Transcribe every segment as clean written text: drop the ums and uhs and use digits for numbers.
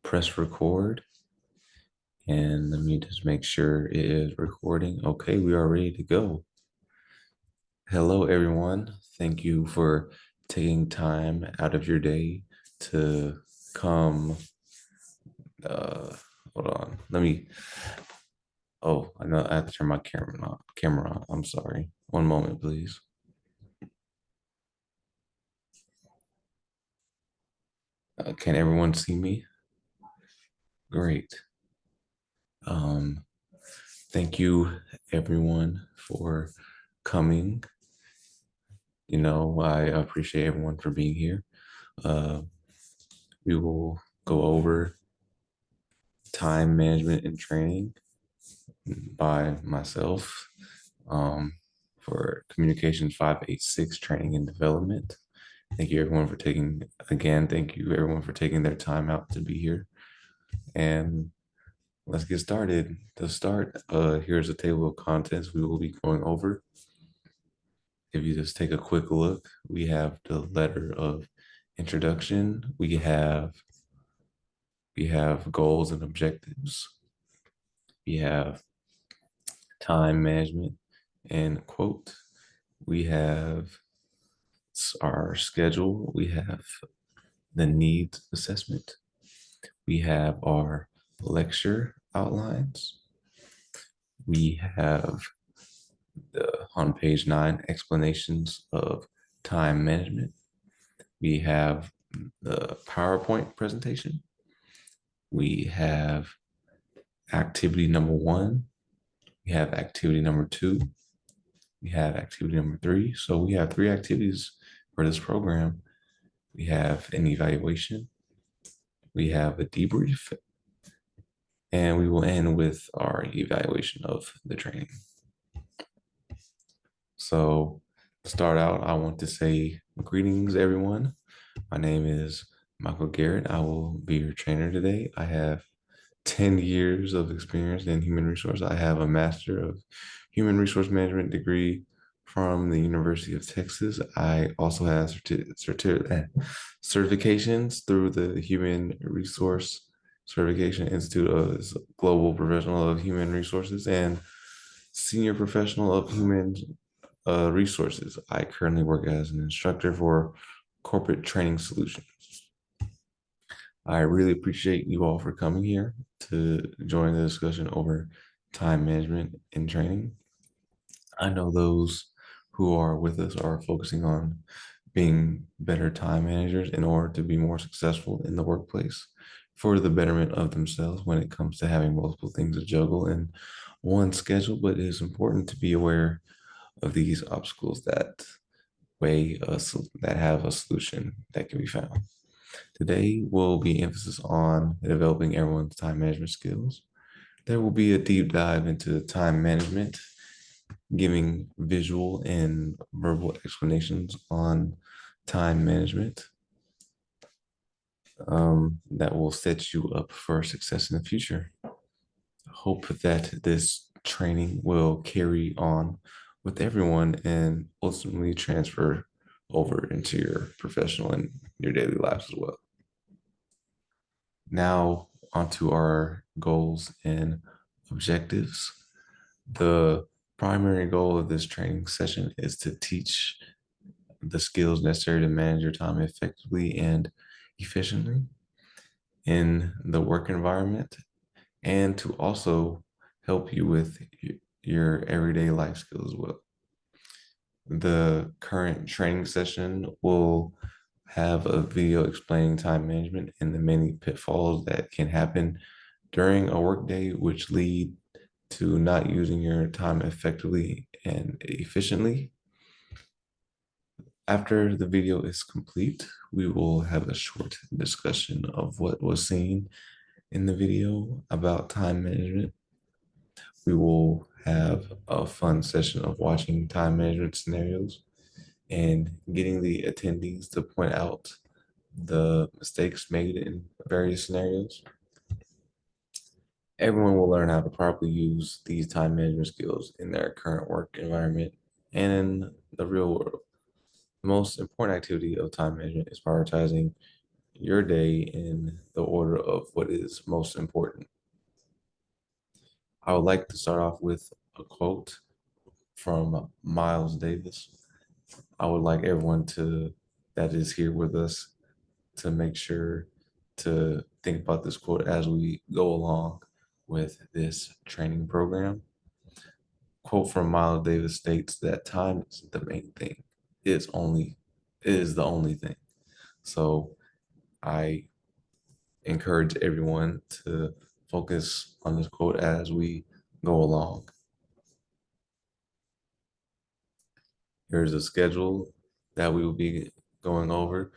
press record, and let me just make sure it is recording. Okay, we are ready to go. Hello, everyone. Thank you for taking time out of your day to come. Uh, Hold on. Oh, I know I have to turn my camera on. I'm sorry. One moment, please. Can everyone see me? Great. Um, Thank you, everyone, for coming. I appreciate everyone for being here. Uh, we will go over time management and training by myself for Communications 586 training and development. Thank you everyone for thank you everyone for taking their time out to be here. And let's get started. To start, here's a table of contents we will be going over. If you just take a quick look, we have the letter of introduction. We have goals and objectives. We have time management and quote. We have our schedule. We have the needs assessment. We have our lecture outlines. We have on page 9 explanations of time management. We have the PowerPoint presentation. We have activity number 1. We have activity number 2. We have activity number 3. So we have 3 activities for this program. We have an evaluation. We have a debrief. And we will end with our evaluation of the training. So to start out, I want to say greetings, everyone. My name is Michael Garrett. I will be your trainer today. I have 10 years of experience in human resource. I have a Master of Human Resource Management degree from the University of Texas. I also have certifications through the Human Resource Certification Institute as Global Professional of Human Resources and Senior Professional of Human Resources. I currently work as an instructor for Corporate Training Solutions. I really appreciate you all for coming here to join the discussion over time management and training. I know those who are with us are focusing on being better time managers in order to be more successful in the workplace for the betterment of themselves when it comes to having multiple things to juggle in one schedule. But it is important to be aware of these obstacles that have a solution that can be found. Today will be emphasis on developing everyone's time management skills. There will be a deep dive into time management, giving visual and verbal explanations on time management that will set you up for success in the future. I hope that this training will carry on with everyone and ultimately transfer over into your professional and your daily lives as well. Now, onto our goals and objectives. The primary goal of this training session is to teach the skills necessary to manage your time effectively and efficiently in the work environment, and to also help you with your everyday life skills as well. The current training session will have a video explaining time management and the many pitfalls that can happen during a workday, which lead to not using your time effectively and efficiently. After the video is complete, we will have a short discussion of what was seen in the video about time management. We will have a fun session of watching time management scenarios and getting the attendees to point out the mistakes made in various scenarios. Everyone will learn how to properly use these time management skills in their current work environment and in the real world. The most important activity of time management is prioritizing your day in the order of of what is most important. I would like to start off with a quote from Miles Davis. I would like everyone that is here with us to make sure to think about this quote as we go along with this training program. Quote from Miles Davis states that time isn't the main thing. It is the only thing. So I encourage everyone to focus on this quote as we go along. Here's a schedule that we will be going over.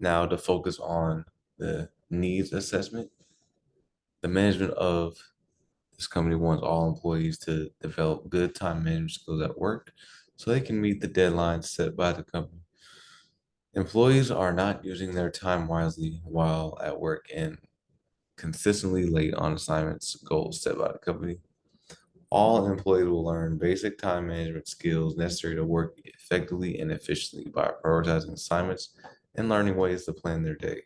Now to focus on the needs assessment. The management of this company wants all employees to develop good time management skills at work so they can meet the deadlines set by the company. Employees are not using their time wisely while at work and consistently late on assignments goals set by the company. All employees will learn basic time management skills necessary to work effectively and efficiently by prioritizing assignments and learning ways to plan their day.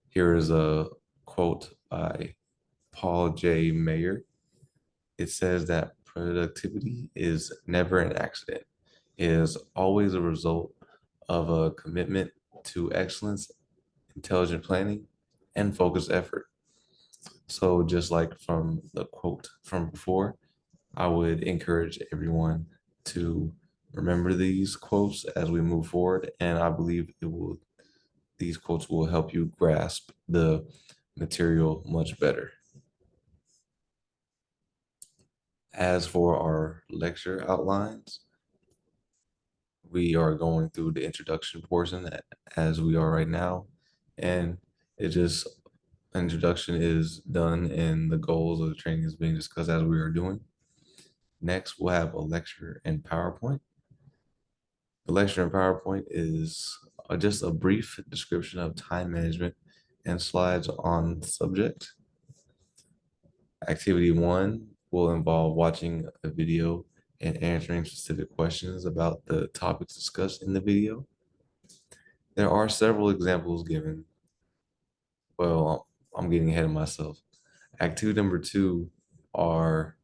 Here is a quote by Paul J. Mayer. It says that productivity is never an accident. It is always a result of a commitment to excellence, intelligent planning, and focused effort. So just like from the quote from before, I would encourage everyone to remember these quotes as we move forward, and I believe these quotes will help you grasp the material much better. As for our lecture outlines, we are going through the introduction portion as we are right now, and it just introduction is done and the goals of the training is being discussed as we are doing. Next, we'll have a lecture in PowerPoint. The lecture in PowerPoint is just a brief description of time management and slides on the subject. Activity 1 will involve watching a video and answering specific questions about the topics discussed in the video. There are several examples given. Well, I'm getting ahead of myself. Activity number 2 are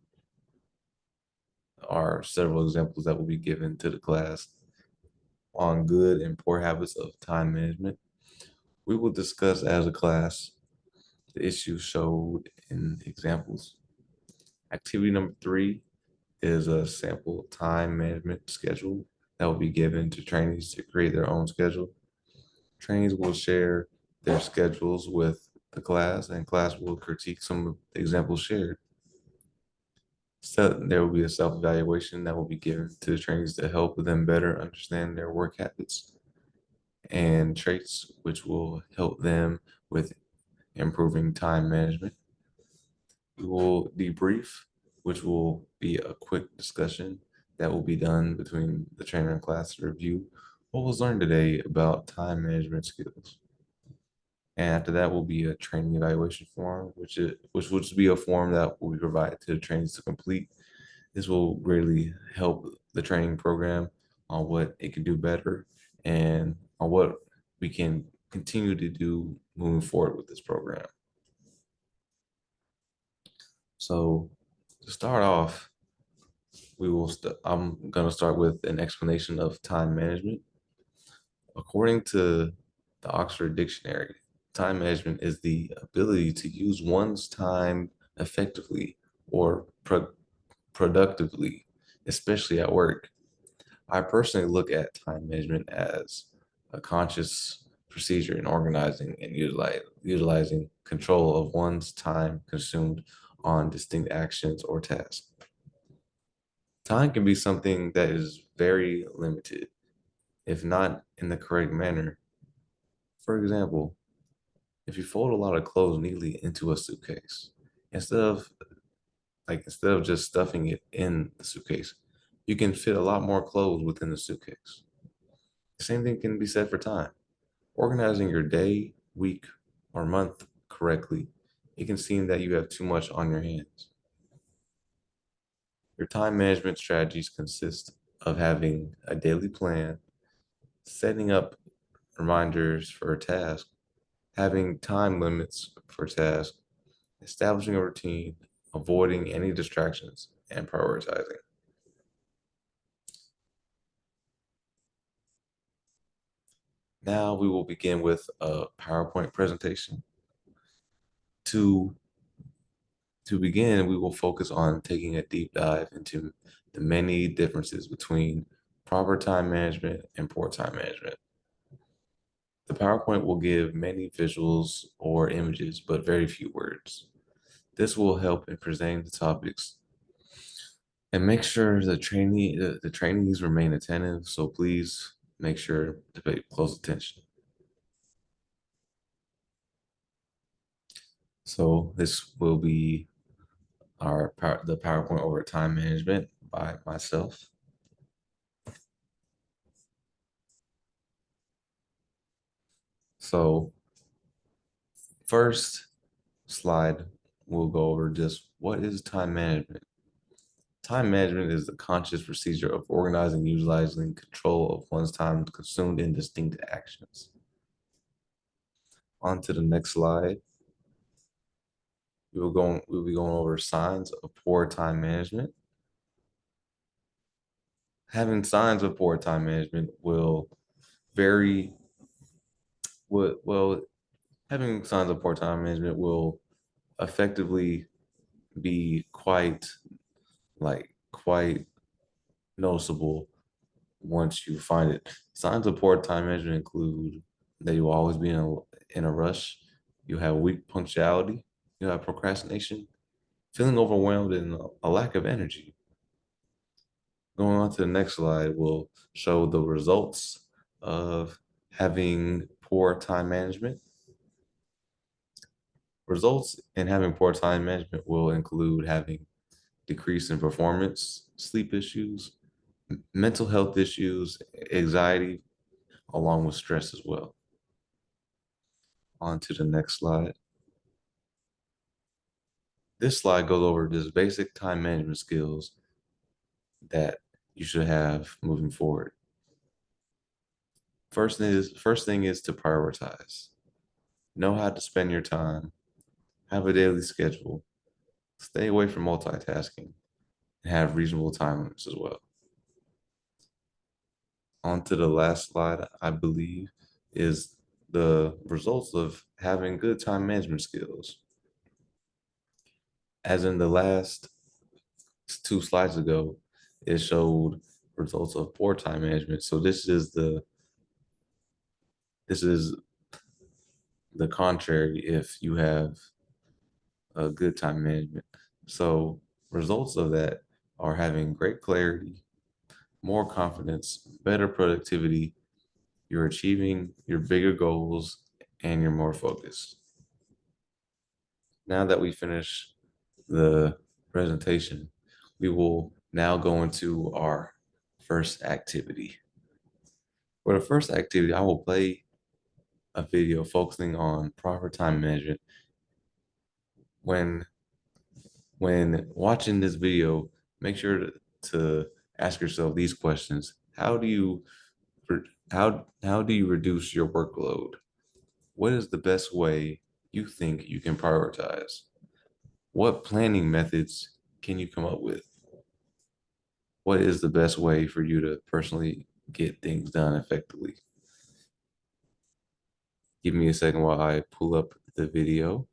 several examples that will be given to the class on good and poor habits of time management. We will discuss as a class the issues showed in examples. Activity number 3 is a sample time management schedule that will be given to trainees to create their own schedule. Trainees will share their schedules with the class, and class will critique some of the examples shared. So there will be a self-evaluation that will be given to the trainees to help them better understand their work habits and traits, which will help them with improving time management. We will debrief, which will be a quick discussion that will be done between the trainer and class to review what was learned today about time management skills. And after that will be a training evaluation form, which will be a form that will be provided to the trainees to complete. This will greatly help the training program on what it can do better and on what we can continue to do moving forward with this program. So to start off, I'm going to start with an explanation of time management. According to the Oxford Dictionary, time management is the ability to use one's time effectively or productively, especially at work. I personally look at time management as a conscious procedure in organizing and utilizing control of one's time consumed on distinct actions or tasks. Time can be something that is very limited, if not in the correct manner. For example, if you fold a lot of clothes neatly into a suitcase, instead of instead of just stuffing it in the suitcase, you can fit a lot more clothes within the suitcase. The same thing can be said for time. Organizing your day, week, or month correctly, it can seem that you have too much on your hands. Your time management strategies consist of having a daily plan, setting up reminders for tasks, having time limits for tasks, establishing a routine, avoiding any distractions, and prioritizing. Now we will begin with a PowerPoint presentation. To, to begin, we will focus on taking a deep dive into the many differences between proper time management and poor time management. The PowerPoint will give many visuals or images, but very few words. This will help in presenting the topics and make sure the trainees remain attentive. So please make sure to pay close attention. So this will be the PowerPoint over time management by myself. So first slide, we'll go over just what is time management. Time management is the conscious procedure of organizing, utilizing control of one's time consumed in distinct actions. On to the next slide. We'll be going over signs of poor time management. Having signs of poor time management will vary. Well, having signs of poor time management will effectively be quite noticeable once you find it. Signs of poor time management include that you will always be in a rush, you have weak punctuality, you have procrastination, feeling overwhelmed, and a lack of energy. Going on to the next slide will show the results of having poor time management. Results in having poor time management will include having decrease in performance, sleep issues, mental health issues, anxiety, along with stress as well. On to the next slide. This slide goes over just basic time management skills that you should have moving forward. First thing is to prioritize. Know how to spend your time, have a daily schedule, stay away from multitasking, and have reasonable time limits as well. On to the last slide, I believe, is the results of having good time management skills. As in the last 2 slides ago, it showed results of poor time management. So this is the contrary if you have a good time management. So results of that are having great clarity, more confidence, better productivity, you're achieving your bigger goals, and you're more focused. Now that we finish the presentation, we will now go into our first activity. For the first activity, I will play a video focusing on proper time management. When watching this video, make sure to ask yourself these questions. How do you reduce your workload? What is the best way you think you can prioritize? What planning methods can you come up with? What is the best way for you to personally get things done effectively? Give me a second while I pull up the video.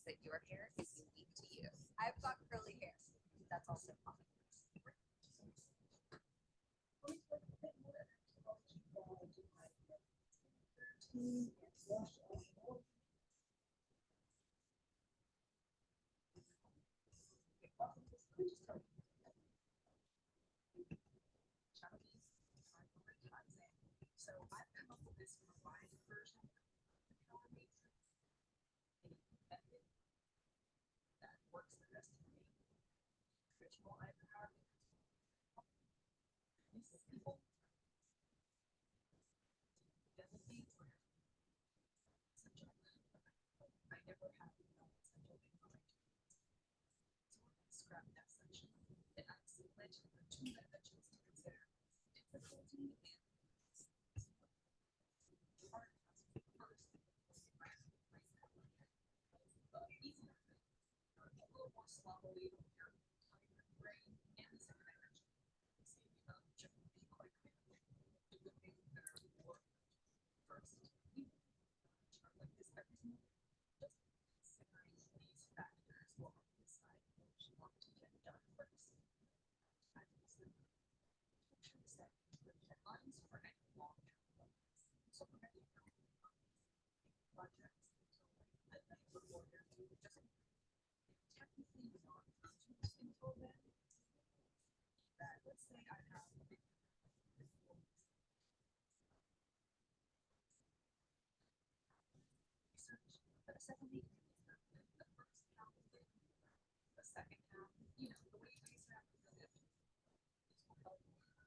That your hair is unique to you. I've got curly hair. That's also common. So I've come up with this revised version of the color matrix method that works the best for me. Original eyebrow. People doesn't need essential. I never have essential in my so scrap that section. And I select the two dimensions to consider difficulty and hard first. Easy. A little more slowly with your brain and the second dimension. Should be quite clear. Do the things that are more first. Like this every single just considering these factors will decide what you want to get done first. I set deadlines for any long-term plans. So for any projects, that would order to just technically not until then. That let's say I have research, but a second week, the first half of it, the second half, you know, the way you guys have to live will help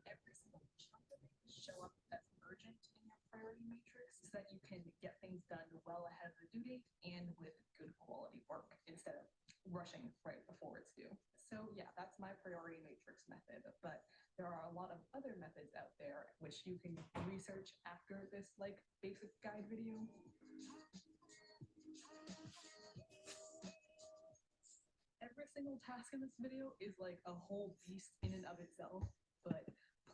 every single chunk of it show up as urgent in your priority matrix so that you can get things done well ahead of the due date and with good quality work instead of rushing right before it's due. So yeah, that's my priority matrix method, but there are a lot of other methods out there which you can research after this like basic guide video. Every single task in this video is like a whole beast in and of itself, but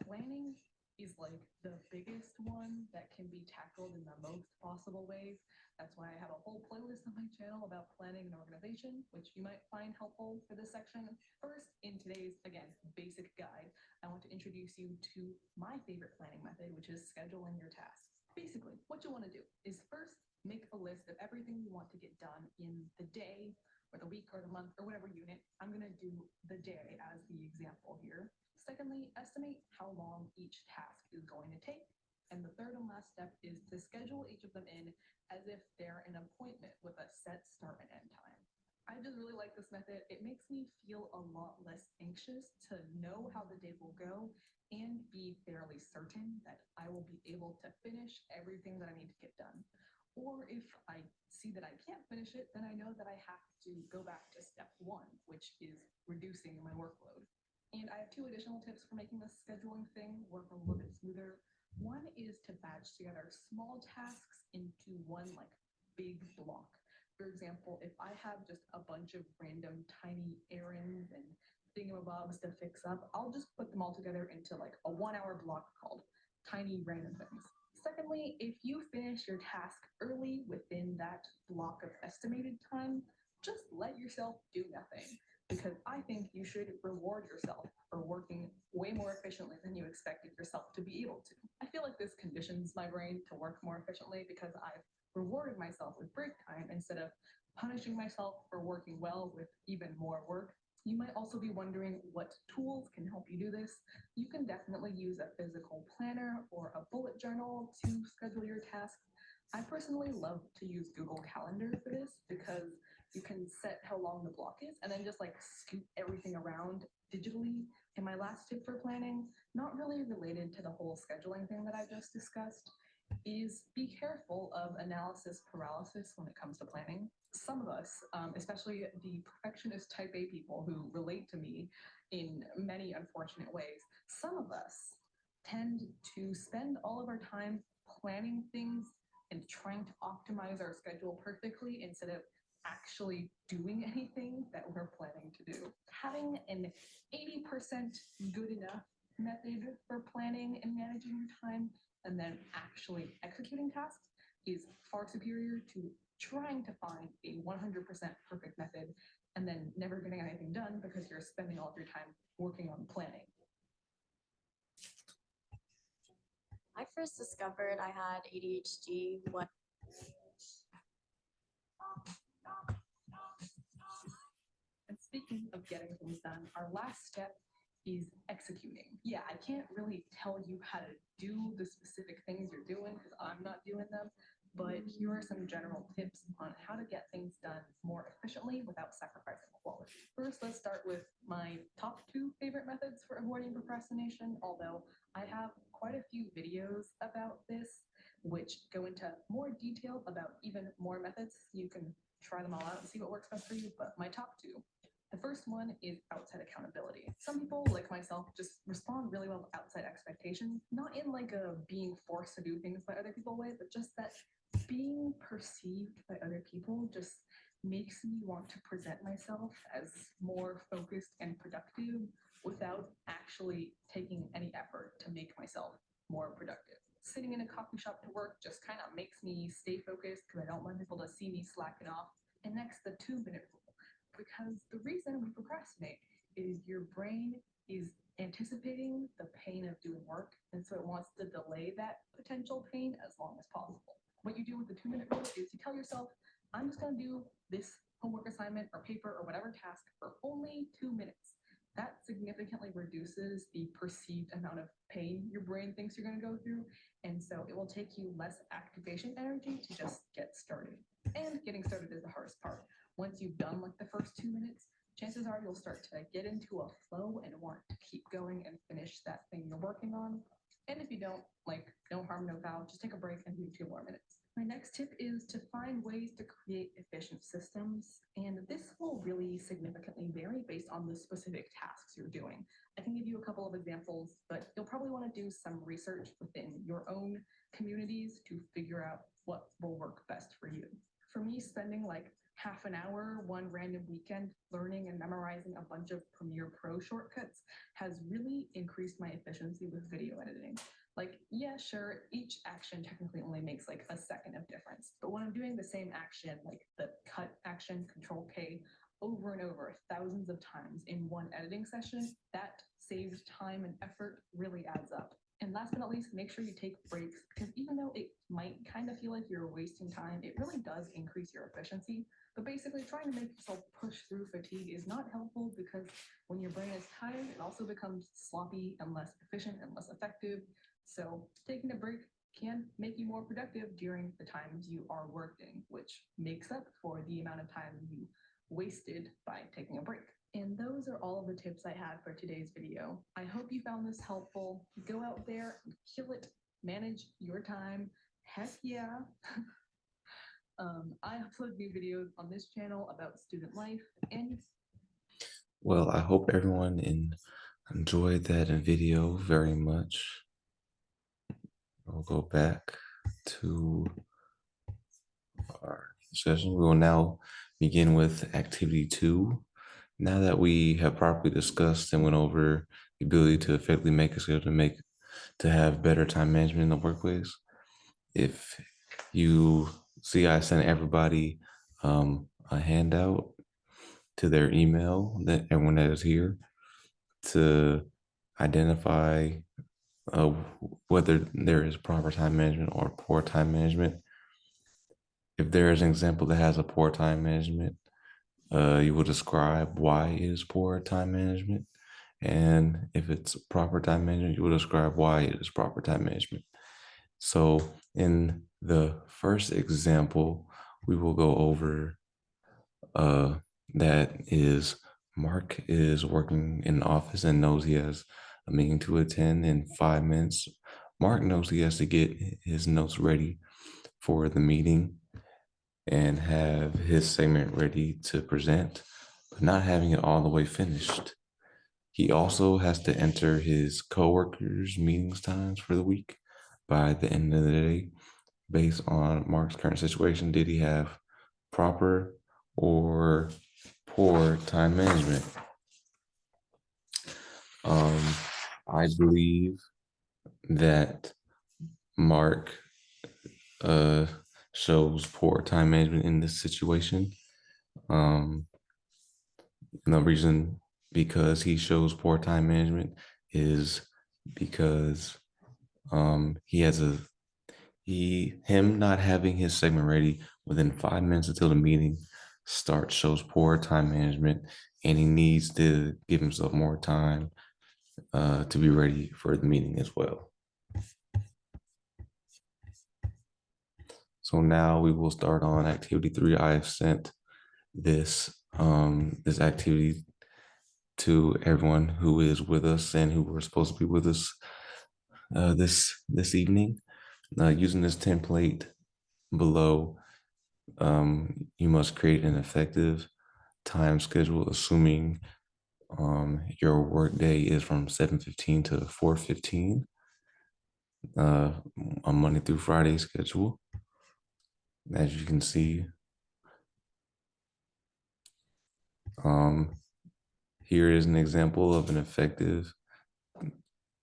planning is like the biggest one that can be tackled in the most possible ways. That's why I have a whole playlist on my channel about planning and organization, which you might find helpful for this section. First, in today's, again, basic guide, I want to introduce you to my favorite planning method, which is scheduling your tasks. Basically, what you want to do is first make a list of everything you want to get done in the day or the week or the month or whatever unit. I'm going to do the day as the example here. Secondly, estimate how long each task is going to take. And the third and last step is to schedule each of them in as if they're an appointment with a set start and end time. I just really like this method. It makes me feel a lot less anxious to know how the day will go and be fairly certain that I will be able to finish everything that I need to get done. Or if I see that I can't finish it, then I know that I have to go back to step one, which is reducing my workload. And I have two additional tips for making this scheduling thing work a little bit smoother. One is to batch together small tasks into one like big block. For example, if I have just a bunch of random tiny errands and thingamabobs to fix up, I'll just put them all together into like a 1 hour block called tiny random things. Secondly, if you finish your task early within that block of estimated time, just let yourself do nothing. because I think you should reward yourself for working way more efficiently than you expected yourself to be able to. I feel like this conditions my brain to work more efficiently because I've rewarded myself with break time instead of punishing myself for working well with even more work. You might also be wondering what tools can help you do this. You can definitely use a physical planner or a bullet journal to schedule your tasks. I personally love to use Google Calendar for this because you can set how long the block is and then just like scoot everything around digitally. And my last tip for planning, not really related to the whole scheduling thing that I just discussed, is be careful of analysis paralysis when it comes to planning. Some of us, especially the perfectionist type A people who relate to me in many unfortunate ways, some of us tend to spend all of our time planning things and trying to optimize our schedule perfectly instead of actually doing anything that we're planning to do. Having an 80% good enough method for planning and managing your time and then actually executing tasks is far superior to trying to find a 100% perfect method and then never getting anything done because you're spending all of your time working on planning. I first discovered I had ADHD when And speaking of getting things done, our last step is executing. Yeah, I can't really tell you how to do the specific things you're doing because I'm not doing them, but here are some general tips on how to get things done more efficiently without sacrificing quality. First, let's start with my top 2 favorite methods for avoiding procrastination, although I have quite a few videos about this, which go into more detail about even more methods. You can try them all out and see what works best for you, but my top 2. The first one is outside accountability. Some people, like myself, just respond really well to outside expectations, not in like a being forced to do things by other people way, but just that being perceived by other people just makes me want to present myself as more focused and productive without actually taking any effort to make myself more productive. Sitting in a coffee shop to work just kind of makes me stay focused because I don't want people to see me slacking off. And next, the 2-minute rule, because the reason we procrastinate is your brain is anticipating the pain of doing work, and so it wants to delay that potential pain as long as possible. What you do with the 2-minute rule is you tell yourself, I'm just going to do this homework assignment or paper or whatever task for only 2 minutes. That significantly reduces the perceived amount of pain your brain thinks you're going to go through, and so it will take you less activation energy to just get started. And getting started is the hardest part. Once you've done like the first 2 minutes, chances are you'll start to get into a flow and want to keep going and finish that thing you're working on. And if you don't, like, no harm, no foul, just take a break and do 2 more minutes. My next tip is to find ways to create efficient systems, and this will really significantly vary based on the specific tasks you're doing. I can give you a couple of examples, but you'll probably want to do some research within your own communities to figure out what will work best for you. For me, spending like half an hour one random weekend learning and memorizing a bunch of Premiere Pro shortcuts has really increased my efficiency with video editing. Like, yeah, sure, each action technically only makes like a second of difference, but when I'm doing the same action, like the cut action, Control K, over and over thousands of times in one editing session, that saved time and effort really adds up. And last but not least, make sure you take breaks because even though it might kind of feel like you're wasting time, it really does increase your efficiency. But basically, trying to make yourself push through fatigue is not helpful because when your brain is tired, it also becomes sloppy and less efficient and less effective. So taking a break can make you more productive during the times you are working, which makes up for the amount of time you wasted by taking a break. And those are all of the tips I had for today's video. I hope you found this helpful. Go out there and kill it. Manage your time. Heck yeah. I upload new videos on this channel about student life and Well, I hope everyone enjoyed that video very much. We'll go back to our session. We will now begin with activity 2. Now that we have properly discussed and went over the ability to effectively make a schedule to have better time management in the workplace, if you see, I sent everybody a handout to their email, that everyone that is here, to identify whether there is proper time management or poor time management. If there is an example that has a poor time management, you will describe why it is poor time management. And if it's proper time management, you will describe why it is proper time management. So in the first example, we will go over that is Mark is working in the office and knows he has a meeting to attend in 5 minutes. Mark knows he has to get his notes ready for the meeting and have his segment ready to present, but not having it all the way finished. He also has to enter his coworkers' meetings times for the week by the end of the day. Based on Mark's current situation, did he have proper or poor time management? I believe that Mark shows poor time management in this situation. The reason because he shows poor time management is because him not having his segment ready within 5 minutes until the meeting starts shows poor time management, and he needs to give himself more time to be ready for the meeting as well. So now we will start on activity 3. I have sent this activity to everyone who is with us and who were supposed to be with us this evening. Using this template below, you must create an effective time schedule, assuming your workday is from 7:15 to 4:15, a Monday through Friday schedule. As you can see, here is an example of an effective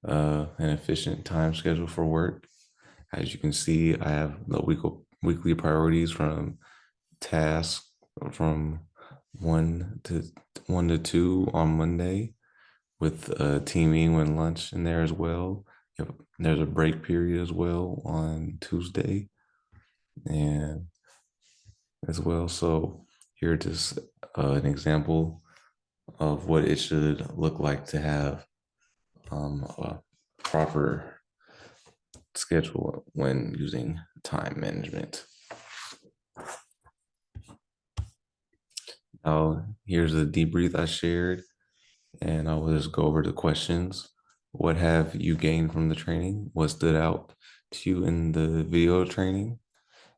and efficient time schedule for work. As you can see, I have the weekly priorities from tasks from 1 to 2 on Monday, with teaming and lunch in there as well. There's a break period as well on Tuesday, and as well. So here just an example of what it should look like to have a proper schedule when using time management. Now, here's a debrief I shared, and I will just go over the questions. What have you gained from the training? What stood out to you in the video training?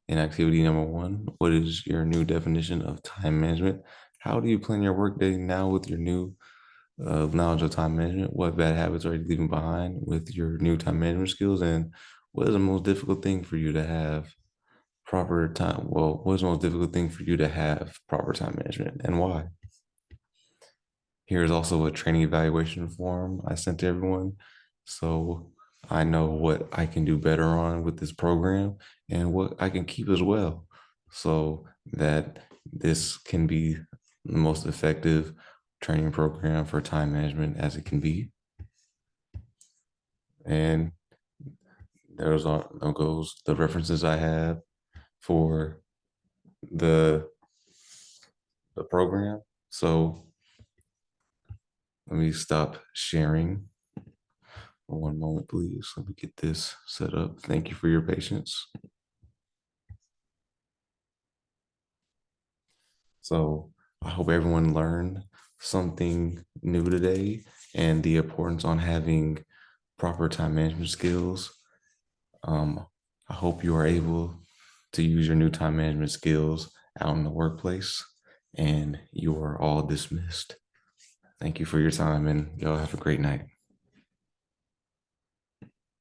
In activity number 1, what is your new definition of time management? How do you plan your workday now with your new knowledge of time management? What bad habits are you leaving behind with your new time management skills? And what is the most difficult thing for you to have proper time? Well, what is the most difficult thing for you to have proper time management, and why? Here's also a training evaluation form I sent to everyone, so I know what I can do better on with this program and what I can keep as well, so that this can be the most effective training program for time management as it can be. And there goes the references I have for the program. So let me stop sharing for one moment, please. Let me get this set up. Thank you for your patience. So I hope everyone learned something new today and the importance on having proper time management skills. I hope you are able to use your new time management skills out in the workplace, and you are all dismissed. Thank you for your time, and y'all have a great night.